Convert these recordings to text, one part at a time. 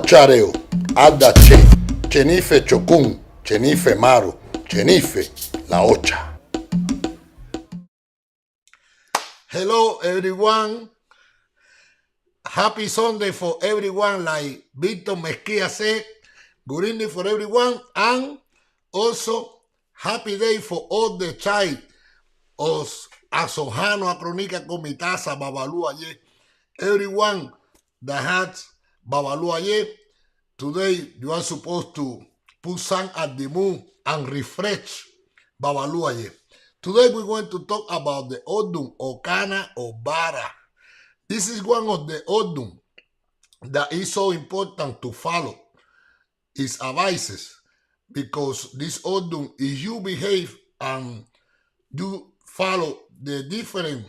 OCHAREO, Ada Che, Chenife Chocún, Chenife Maru, Chenife La Ocha. Hello everyone. Happy Sunday for everyone, like Victor Mesquia said. Good evening for everyone, and also happy day for all the child os asojano acronica comitasa babalu ayer. Everyone that had babalu ayer, today you are supposed to put sun at the moon and refresh babalu ayer. Today we're going to talk about the ODUN, OCANA, OBARA. This is one of the ODUN that is so important to follow its advices, because this ODUN, if you behave and you follow the different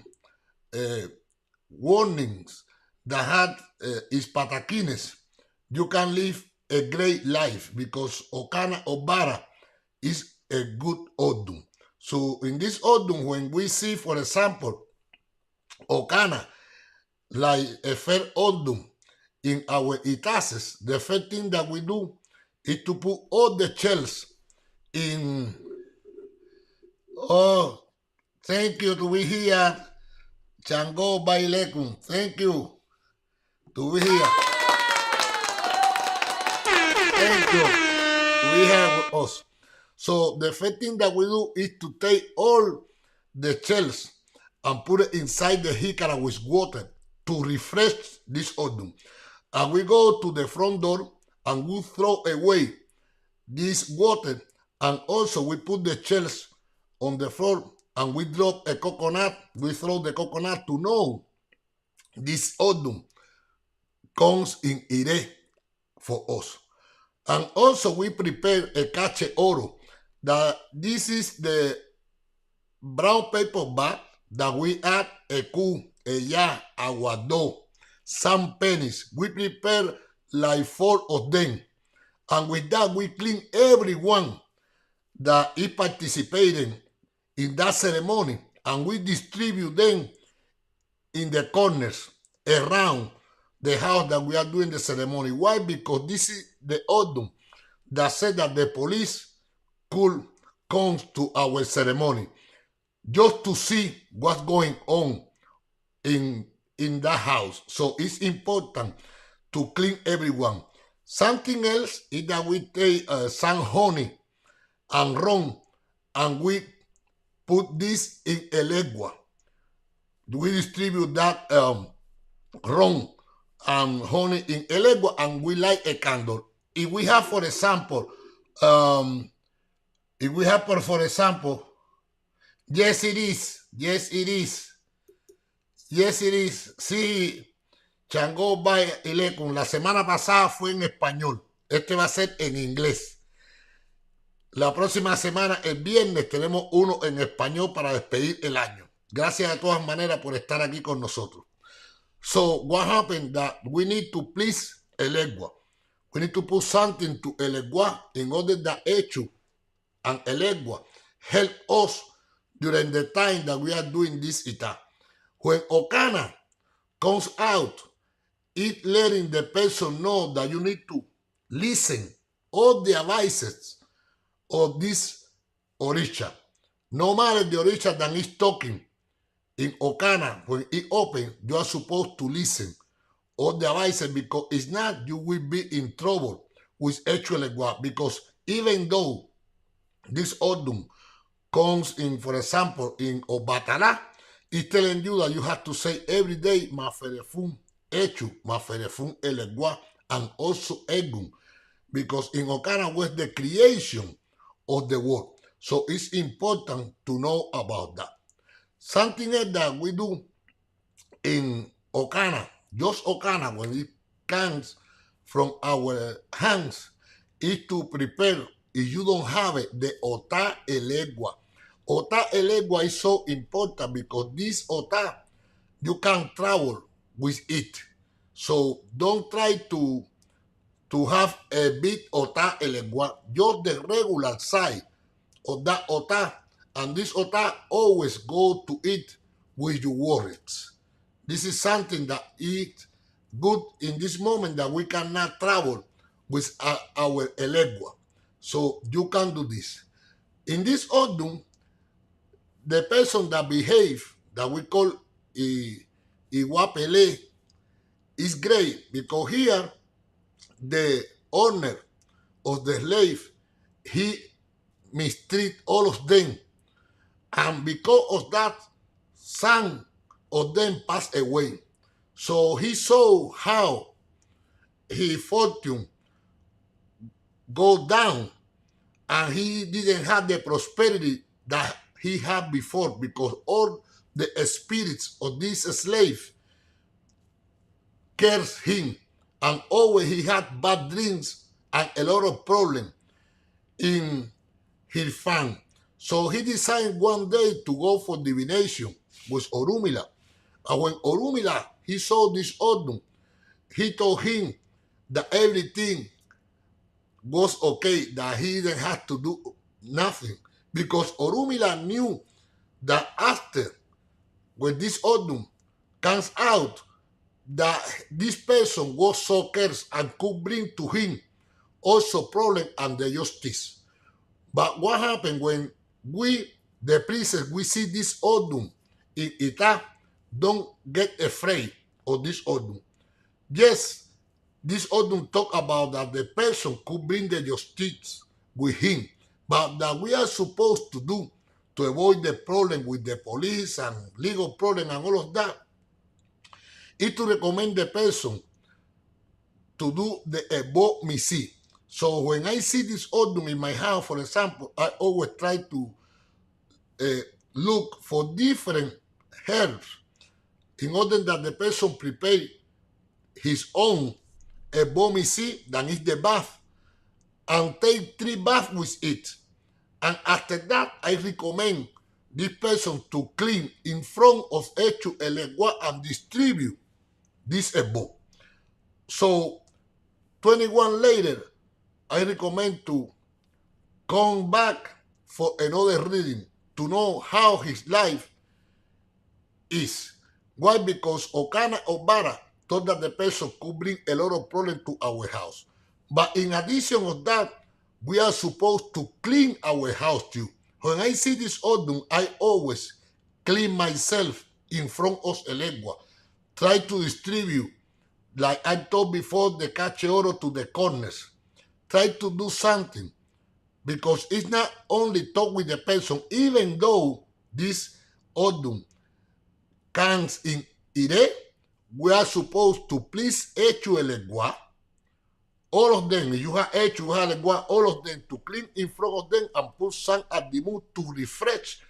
warnings that had its PATAKINES, you can live a great life, because OCANA OBARA is a good ODUN. So in this ODUN, when we see, for example, OCANA, like a fair ODUN in our itases, the first thing that we do is to put all the shells in. Oh, thank you to be here. CHANGO by ELEGUA. Thank you to be here. Thank you to be here with us. So the first thing that we do is to take all the shells and put it inside the jicara with water to refresh this ODUN. And we go to the front door and we throw away this water, and also we put the shells on the floor and we drop a coconut. We throw the coconut to know this ODUN comes in Ire for us. And also we prepare a cache oro. That this is the brown paper bag that we add a cu, a ya, aguado, some pennies. We prepare like 4 of them. And with that, we clean everyone that is participating in that ceremony, and we distribute them in the corners around the house that we are doing the ceremony. Why? Because this is the ODUN that said that the police could come to our ceremony just to see what's going on in that house. So it's important to clean everyone. Something else is that we take some honey and rum, and we put this in ELEGUA. We distribute that rum and honey in ELEGUA, and we light a candle. If we have, for example, yes it is, yes it is, yes it is, sí, CHANGO by ELEGUA. La semana pasada fue en español, este va a ser en inglés. La próxima semana, el viernes, tenemos uno en español para despedir el año. Gracias de todas maneras por estar aquí con nosotros. So what happened that we need to please ELEGUA. We need to put something to ELEGUA in order that Echu and ELEGUA help us during the time that we are doing this ita. When OCANA comes out, it's letting the person know that you need to listen all the advices of this orisha. No matter the orisha that is talking in OCANA, when it opens, you are supposed to listen all the advices, because it's not, you will be in trouble with ELEGUA. Because even though this ODUN comes in, for example, in OBTALA, it's telling you that you have to say every day Maferefun Echu, Maferefun ELEGUA, and also Egun, because in OCANA was the creation of the world. So it's important to know about that. Something else that we do in OCANA, just OCANA, when it comes from our hands, is to prepare, if you don't have it, the OTA ELEGUA. OTA ELEGUA is so important because this OTA, you can travel with it. So don't try to have a big OTA ELEGUA, just the regular size of that OTA, and this OTA always go to it with your wallets. This is something that is good in this moment that we cannot travel with our ELEGUA. So you can do this. In this ODUN, the person that behave, that we call Iwapele, is great because here the owner of the slave, he mistreat all of them. And because of that, some of them passed away. So he saw how his fortune go down, and he didn't have the prosperity that he had before because all the spirits of this slave cursed him, and always he had bad dreams and a lot of problems in his farm. So he decided one day to go for divination with ORUMILA. And when ORUMILA, he saw this ODUN, he told him that everything was okay, that he didn't have to do nothing. Because ORUMILA knew that after, when this ODUN comes out, that this person was so cursed and could bring to him also problem and the justice. But what happened when we, the priests, we see this ODUN in Ita, don't get afraid of this ODUN. Yes, this ODUN talk about that the person could bring the justice with him, but that we are supposed to do to avoid the problem with the police and legal problem and all of that is to recommend the person to do the EGBOSES. So when I see this ODUN in my house, for example, I always try to look for different herbs in order that the person prepare his own EGBOSES, that is the bath, and take 3 baths with it. And after that, I recommend this person to clean in front of ELEGUA and distribute this EGBOSES. So 21 later, I recommend to come back for another reading to know how his life is. Why? Because OCANA or OBARA thought that the person could bring a lot of problems to our house. But in addition of that, we are supposed to clean our house too. When I see this ODUN, I always clean myself in front of ELEGUA. Try to distribute, like I told before, the CHANGO to the corners. Try to do something, because it's not only talk with the person, even though this ODUN comes in Ire, we are supposed to please ELEGUA, all of them. If you have ELEGUA, all of them, to clean in front of them and put some at the mood to refresh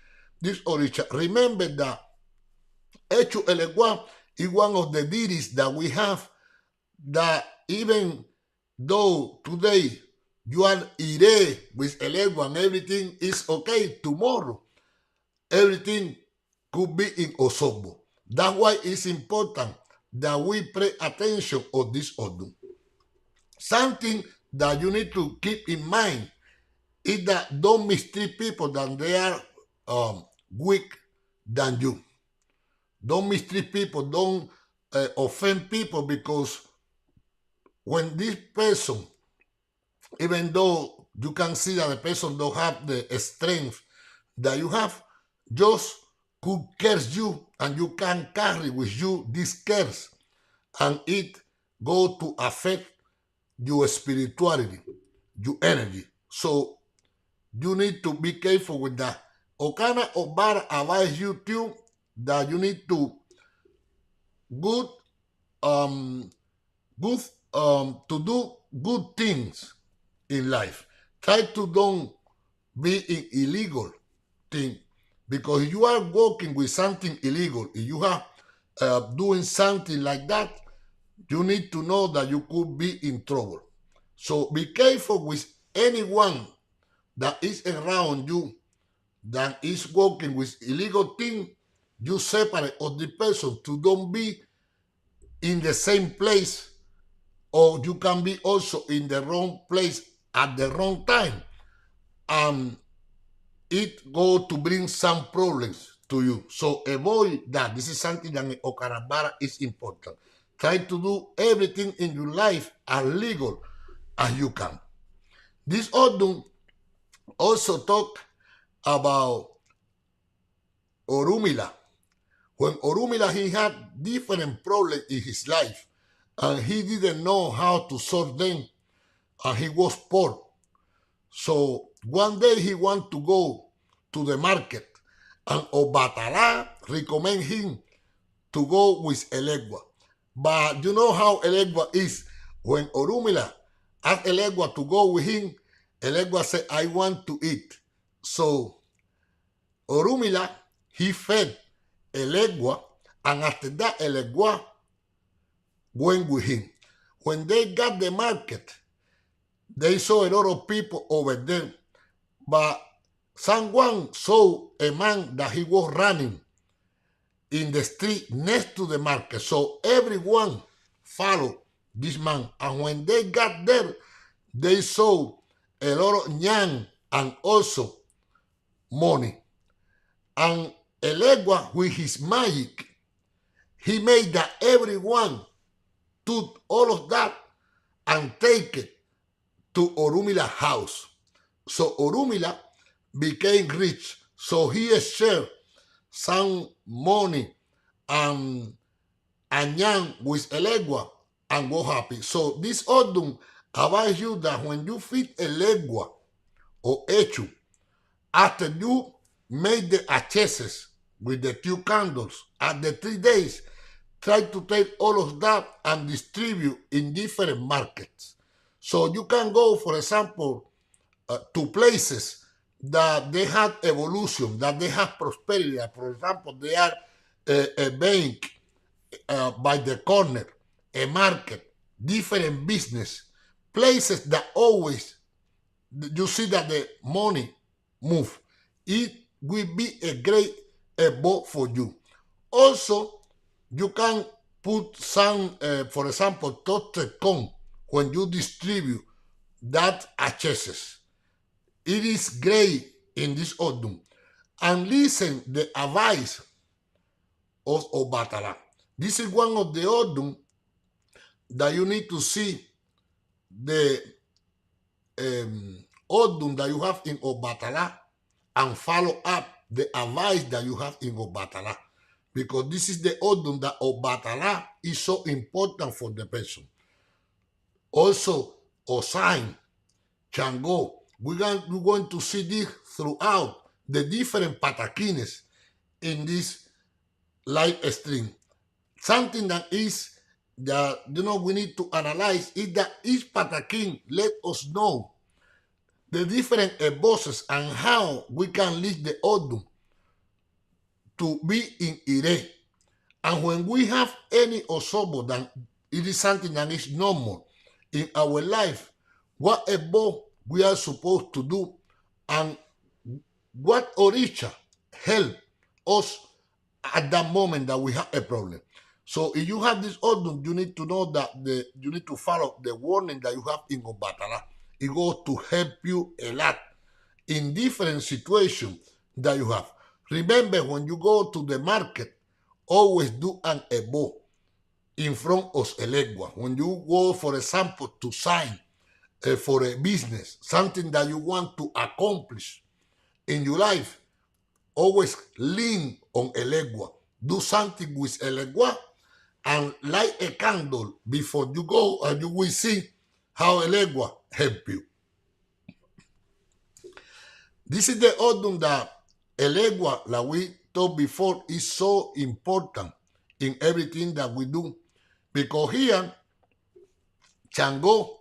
this origin. Remember that ELEGUA is one of the deities that we have, that even though today you are Ire with ELEGUA and everything is okay, tomorrow everything could be in Osobo. That's why it's important that we pay attention of this ODUN. Something that you need to keep in mind is that don't mistreat people that they are weak than you. Don't mistreat people, don't offend people, because when this person, even though you can see that the person don't have the strength that you have, just could curse you, and you can carry with you this curse, and it go to affect your spirituality, your energy. So you need to be careful with that. OCANA or OBARA advise you too that you need to to do good things in life. Try to don't be in illegal thing, because if you are working with something illegal, if you are doing something like that, you need to know that you could be in trouble. So be careful with anyone that is around you that is working with illegal thing. You separate of the person to don't be in the same place, or you can be also in the wrong place at the wrong time, and it go to bring some problems to you. So avoid that. This is something that in OCANA is important. Try to do everything in your life as legal as you can. This ODUN also talk about ORUMILA. When ORUMILA, he had different problems in his life, and he didn't know how to sort them, and he was poor. So one day he wanted to go to the market, and OBTALA recommend him to go with ELEGUA. But you know how ELEGUA is. When ORUMILA asked ELEGUA to go with him, ELEGUA said, I want to eat. So ORUMILA, he fed ELEGUA, and after that, ELEGUA went with him. When they got the market, they saw a lot of people over there, but someone saw a man that he was running in the street next to the market. So everyone followed this man. And when they got there, they saw a lot of yam and also money. And ELEGUA, with his magic, he made that everyone took all of that and take it to ORUMILA house. So ORUMILA became rich. So he shared some money and yam with ELEGUA and was happy. So this ODUN advise you that when you feed ELEGUA or Echu, after you made the acheses with the 2 candles, at the 3 days, try to take all of that and distribute in different markets. So you can go, for example, to places that they have evolution, that they have prosperity. For example, they are a bank by the corner, a market, different business, places that always you see that the money move. It will be a great boat for you. Also, you can put some, for example, toasted corn when you distribute that acheses. It is great in this ODUN. And listen the advice of OBTALA. This is one of the ODUN that you need to see the ODUN that you have in OBTALA and follow up the advice that you have in OBTALA. Because this is the ODUN that OBTALA is so important for the person. Also, OSAIN, CHANGO. We're going to see this throughout the different PATAKINES in this live stream. Something that is that we need to analyze is that each PATAKIN let us know the different EGBOSES and how we can lead the ODUN to be in Ire. And when we have any osobo, then it is something that is normal in our life. What EGBO we are supposed to do and what Orisha help us at that moment that we have a problem. So if you have this ODUN, you need to know that you need to follow the warning that you have in OBTALA. It goes to help you a lot in different situations that you have. Remember, when you go to the market, always do an EGBO in front of ELEGUA. When you go, for example, to sign for a business, something that you want to accomplish in your life, always lean on ELEGUA. Do something with ELEGUA and light a candle before you go, and you will see how ELEGUA help you. This is the ODUN that ELEGUA, like we talked before, is so important in everything that we do. Because here, CHANGO,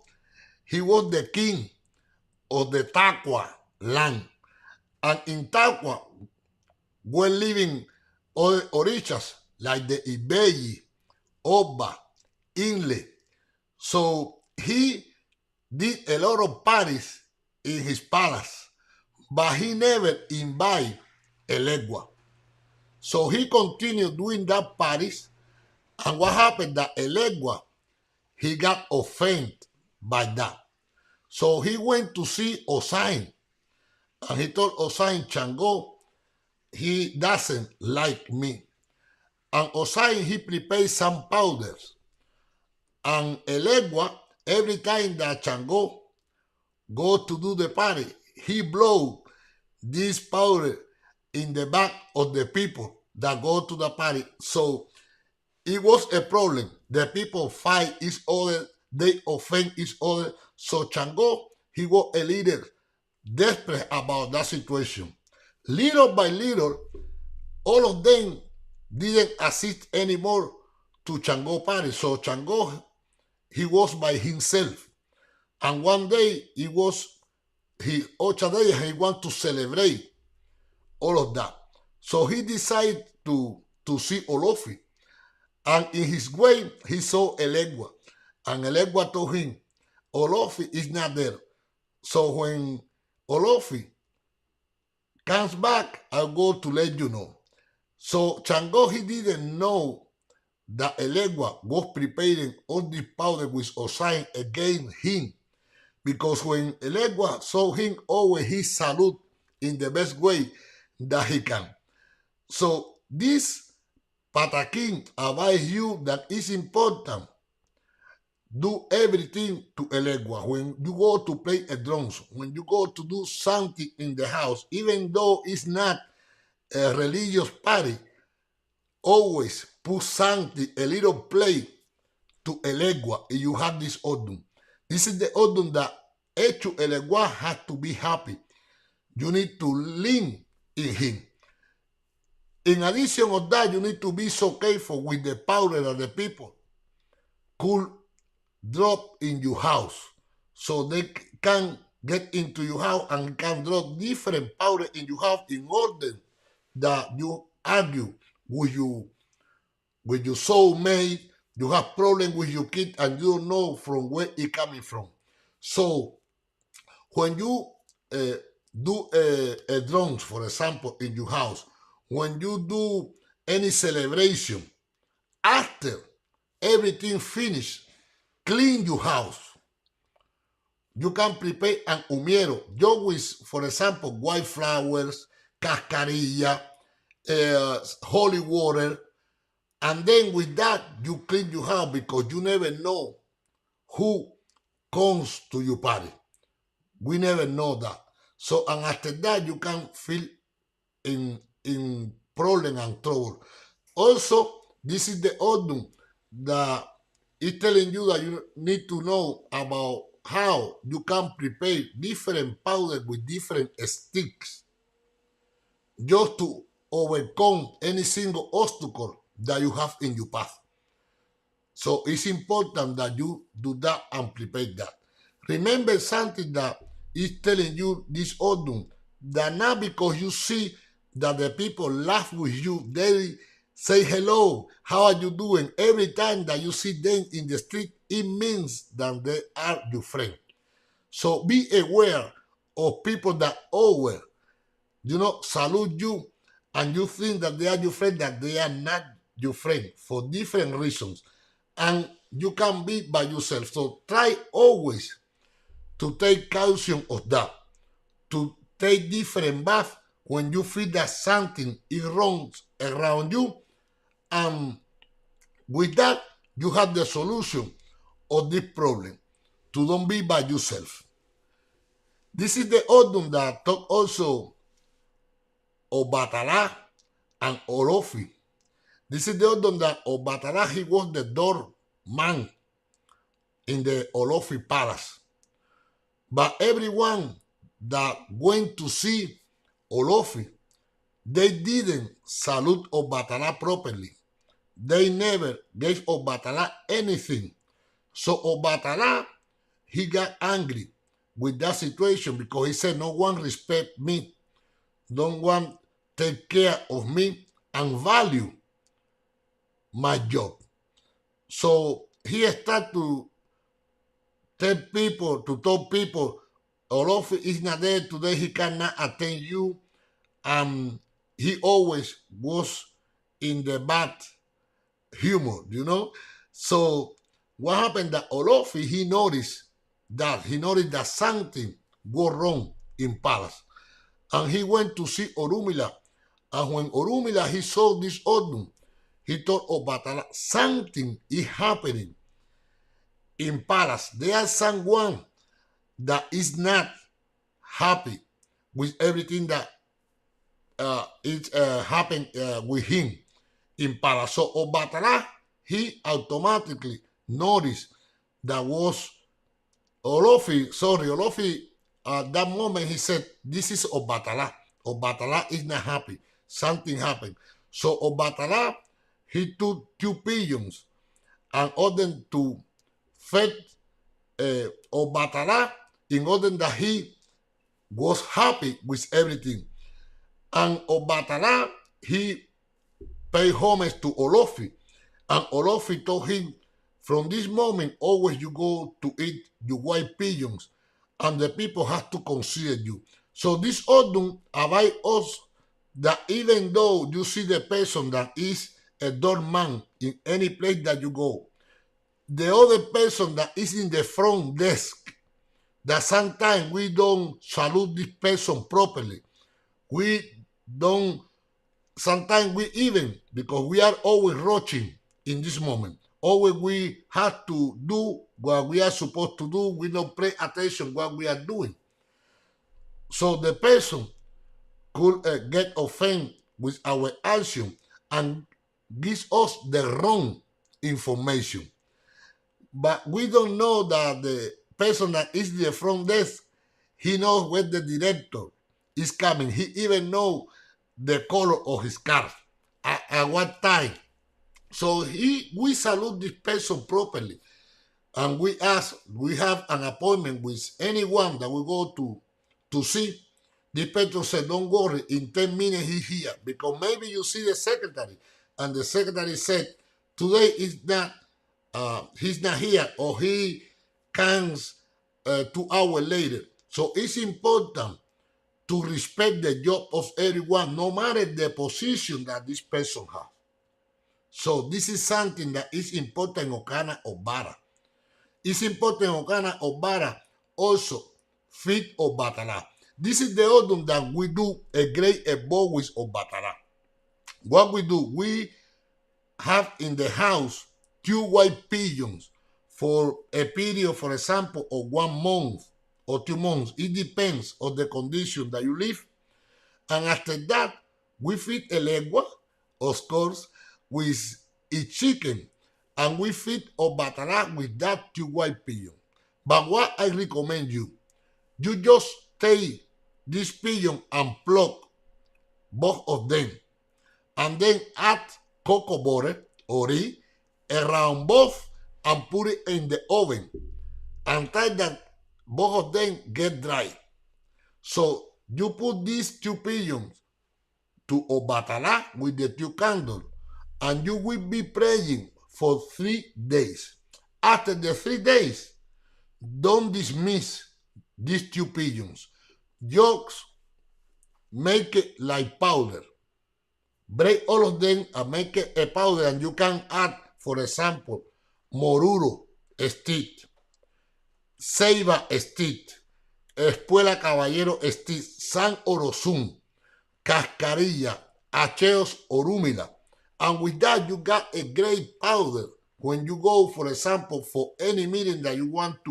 he was the king of the Takwa land. And in Takwa were living other orishas like the Ibeyi, Oba, Inle. So he did a lot of parties in his palace, but he never invited ELEGUA. So he continued doing that parties, and what happened that ELEGUA, he got offended by that. So he went to see OSAIN, and he told OSAIN, CHANGO, he doesn't like me. And OSAIN, he prepared some powders. And ELEGUA, every time that CHANGO go to do the party, he blow this powder in the back of the people that go to the party. So it was a problem. The people fight each other, they offend each other. So Chango, he was a leader desperate about that situation. Little by little, all of them didn't assist anymore to Chango party. So Chango, he was by himself. And one day, it was his Ocha day, and he want to celebrate all of that. So he decided to see Olofi. And in his way, he saw Elegua. And Elegua told him, Olofi is not there. So when Olofi comes back, I'll go to let you know. So Chango, he didn't know that Elegua was preparing all this powder with OSAIN against him. Because when Elegua saw him, always he salute in the best way that he can. So this Patakin advise you that it's important. Do everything to Elegua. When you go to play a drums, when you go to do something in the house, even though it's not a religious party, always put something, a little play to Elegua, and you have this Odun. This is the Odun that Echu Elegua has to be happy. You need to lean in him. In addition of that, you need to be so careful with the powder that the people could drop in your house. So they can get into your house and can drop different powder in your house in order that you argue with your soulmate, you have problem with your kid and you don't know from where it coming from. So when you do a drums, for example, in your house, when you do any celebration, after everything finished, clean your house. You can prepare an humiero, just with, for example, white flowers, cascarilla, holy water, and then with that, you clean your house because you never know who comes to your party. We never know that. So, and after that, you can feel in problem and trouble. Also, this is the Odun that is telling you that you need to know about how you can prepare different powder with different sticks just to overcome any single obstacle that you have in your path. So it's important that you do that and prepare that. Remember something that is telling you this Odun, that not because you see that the people laugh with you, they say hello, how are you doing? Every time that you see them in the street, it means that they are your friend. So be aware of people that always, salute you and you think that they are your friend, that they are not your friend for different reasons. And you can be by yourself. So try always to take caution of that, to take different baths when you feel that something is wrong around you. And with that, you have the solution of this problem, to don't be by yourself. This is the Odun that talk also OBATALA and Olofi. This is the Odun that OBATALA, he was the doorman in the Olofi palace. But everyone that went to see Olofi, they didn't salute OBATALA properly. They never gave OBATALA anything. So OBATALA, he got angry with that situation because he said, no one respect me, no one take care of me and value my job. So he started to tell people, Olofi is not there today, he cannot attend you. He always was in the bad humor, So what happened that Olofi, he noticed that something was wrong in palace. And he went to see Orumila. And when Orumila, he saw this Odun, he thought, OBATALA, something is happening in palace. There is someone that is not happy with everything that is happened with him in palace. So OBATALA, he automatically noticed that was Olofi, at that moment he said, this is OBATALA. OBATALA is not happy. Something happened. So OBATALA, he took 2 pigeons and ordered to feed OBATALA in order that he was happy with everything. And OBATALA, he paid homage to Olofi. And Olofi told him, from this moment, always you go to eat your white pigeons, and the people have to consider you. So this Odun advise us that even though you see the person that is a doorman in any place that you go, the other person that is in the front desk, that sometimes we don't salute this person properly. We don't, sometimes we even, because we are always rushing in this moment, always we have to do what we are supposed to do. We don't pay attention what we are doing. So the person could get offended with our action and gives us the wrong information. But we don't know that the person that is in the front desk, he knows when the director is coming. He even knows the color of his car, at what time. So we salute this person properly. And we have an appointment with anyone that we go to see. The person said, don't worry, in 10 minutes he's here. Because maybe you see the secretary, and the secretary said, today is not, he's not here, or he comes 2 hours later. So it's important to respect the job of everyone, no matter the position that this person has. So this is something that is important in OCANA OBARA. It's important in OCANA OBARA also feed OBATALA. This is the Odun that we do a great above with OBATALA. What we do, we have in the house 2 white pigeons for a period, for example, of 1 month or 2 months. It depends on the condition that you live. And after that, we feed ELEGUA, of course, with each chicken. And we feed OBATALA with that 2 white pigeons. But what I recommend you just take this pigeon and pluck both of them. And then add cocoa butter, ori, around both, and put it in the oven until that both of them get dry. So you put these 2 pigeons to OBATALA with the 2 candles, and you will be praying for 3 days. After the 3 days, don't dismiss these 2 pigeons. Just make it like powder. Break all of them and make it a powder, and you can add, for example, moruro stick, ceiba stick, espuela caballero stick, san orozun, cascarilla, acheos ORUMILA. And with that, you got a great powder. When you go, for example, for any meeting that you want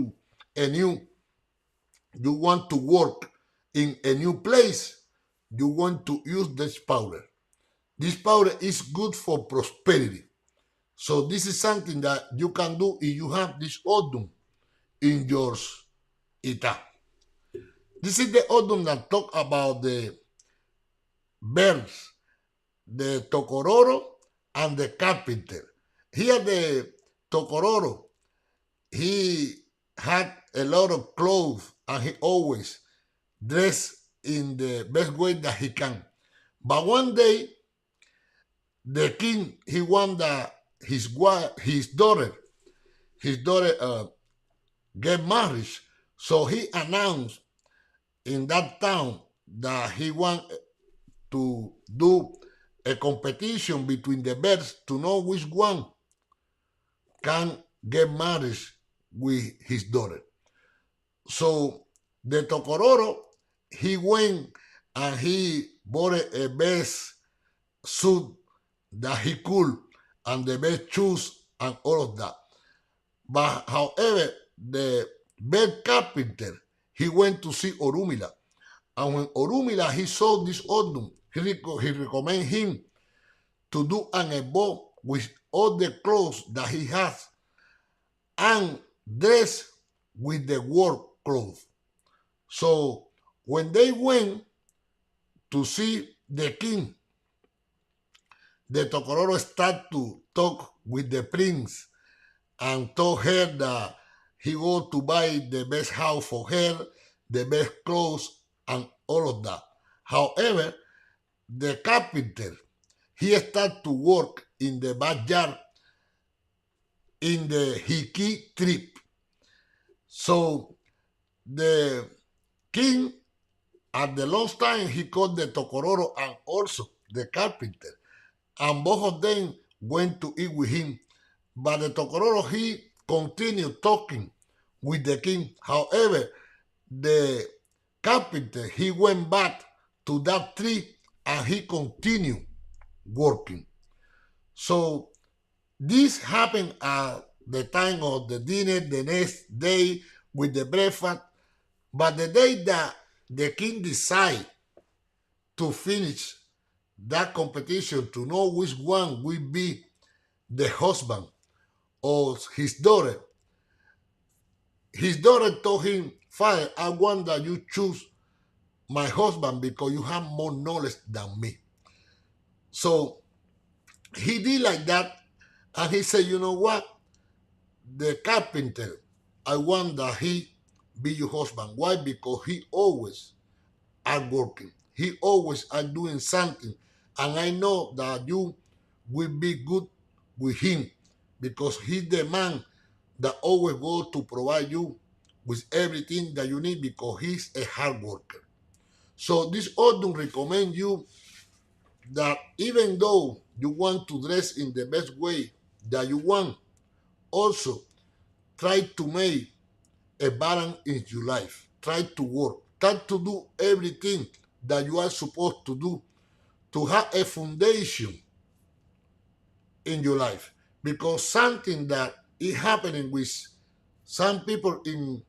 to work in a new place, you want to use this powder. This powder is good for prosperity. So this is something that you can do if you have this Odun in your ita. This is the Odun that talk about the birds, the tocororo and the carpenter. Here the tocororo, he had a lot of clothes and he always dressed in the best way that he can. But one day, the king, he want that his daughter get married. So he announced in that town that he want to do a competition between the birds to know which one can get married with his daughter. So the tocororo, he went and he bought a best suit that he could and the best shoes and all of that. But however, the bird carpenter, he went to see ORUMILA. And when ORUMILA, he saw this Odun, he recommended him to do an abode with all the clothes that he has and dress with the work clothes. So when they went to see the king, the Tokororo started to talk with the prince and told her that he go to buy the best house for her, the best clothes, and all of that. However, the carpenter, he started to work in the backyard in the Hiki trip. So the king, at the last time, he called the Tokororo and also the carpenter. And both of them went to eat with him. But the Tokororo, he continued talking with the king. However, the carpenter, he went back to that tree and he continued working. So this happened at the time of the dinner, the next day with the breakfast. But the day that the king decided to finish that competition to know which one will be the husband of his daughter told him, "Father, I want that you choose my husband because you have more knowledge than me." So he did like that, and he said, "You know what? The carpenter, I want that he be your husband." Why? Because he always are working. He always are doing something. And I know that you will be good with him because he's the man that always goes to provide you with everything that you need because he's a hard worker. So this Odun recommend you that even though you want to dress in the best way that you want, also try to make a balance in your life. Try to work. Try to do everything that you are supposed to do to have a foundation in your life. Because something that is happening with some people in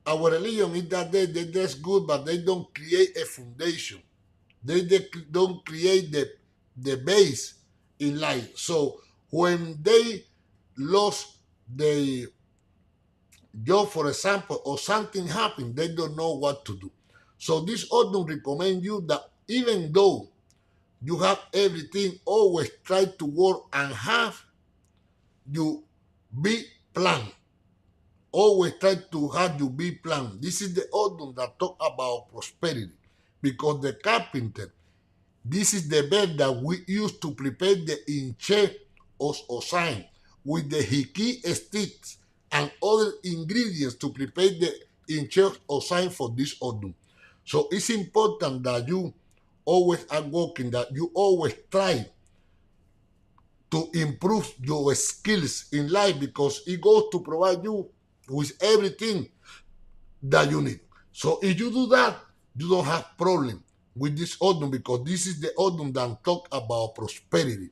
our religion is that they dress good, but they don't create a foundation. They don't create the base in life. So when they lost the job, for example, or something happened, they don't know what to do. So this Odun recommend you that even though you have everything, always try to work and have you big plan. Always try to have your big plan. This is the Odun that talk about prosperity. Because the carpenter, this is the bed that we use to prepare the inche of OSAIN with the hiki sticks and other ingredients to prepare the inche of OSAIN for this Odun. So it's important that you always are working, that you always try to improve your skills in life because it goes to provide you with everything that you need. So if you do that, you don't have problem with this Odun because this is the Odun that talk about prosperity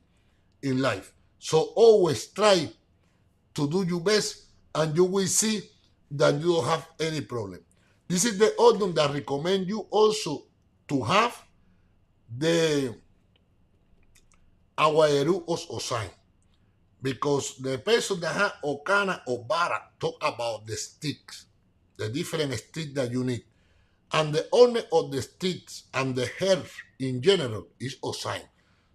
in life. So always try to do your best and you will see that you don't have any problem. This is the Odun that recommend you also to have the Aguayeru of OSAIN. Because the person that has OCANA or OBARA talk about the sticks, the different sticks that you need. And the owner of the sticks and the herbs in general is OSAIN.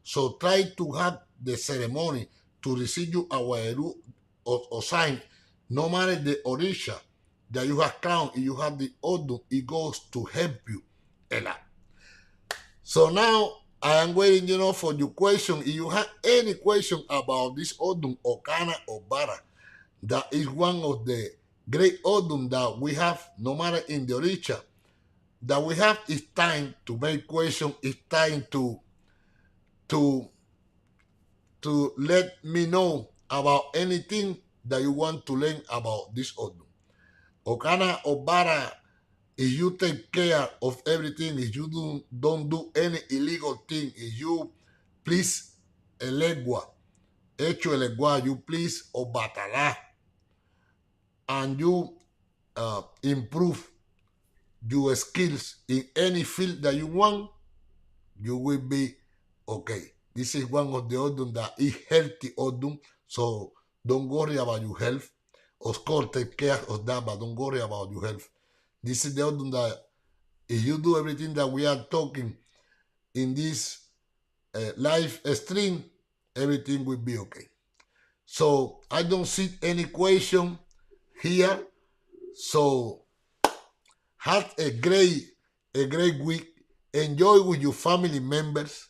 So try to have the ceremony to receive you Aguayeru of OSAIN, no matter the orisha that you have crowned, if you have the Odun, it goes to help you a lot. So now I am waiting, for your question. If you have any question about this Odun, OCANA or OBARA, that is one of the great Odun that we have, no matter in the orisha, that we have. It's time to make questions. It's time to let me know about anything that you want to learn about this Odun. OCANA or OBARA, if you take care of everything, if you don't do any illegal thing, if you please ELEGUA, hecho ELEGUA, you please OBTALA, and you improve your skills in any field that you want, you will be okay. This is one of the ODUN that is healthy ODUN, so don't worry about your health. Of course, take care of that, but don't worry about your health. This is the ODUN that if you do everything that we are talking in this live stream, everything will be okay. So I don't see any question here. So have a great week. Enjoy with your family members.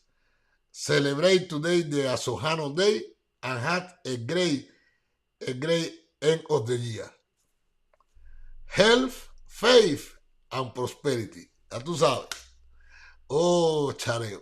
Celebrate today the Asojano Day and have a great end of the year. Health, faith, and prosperity. Ya tú sabes. Oh, chareo.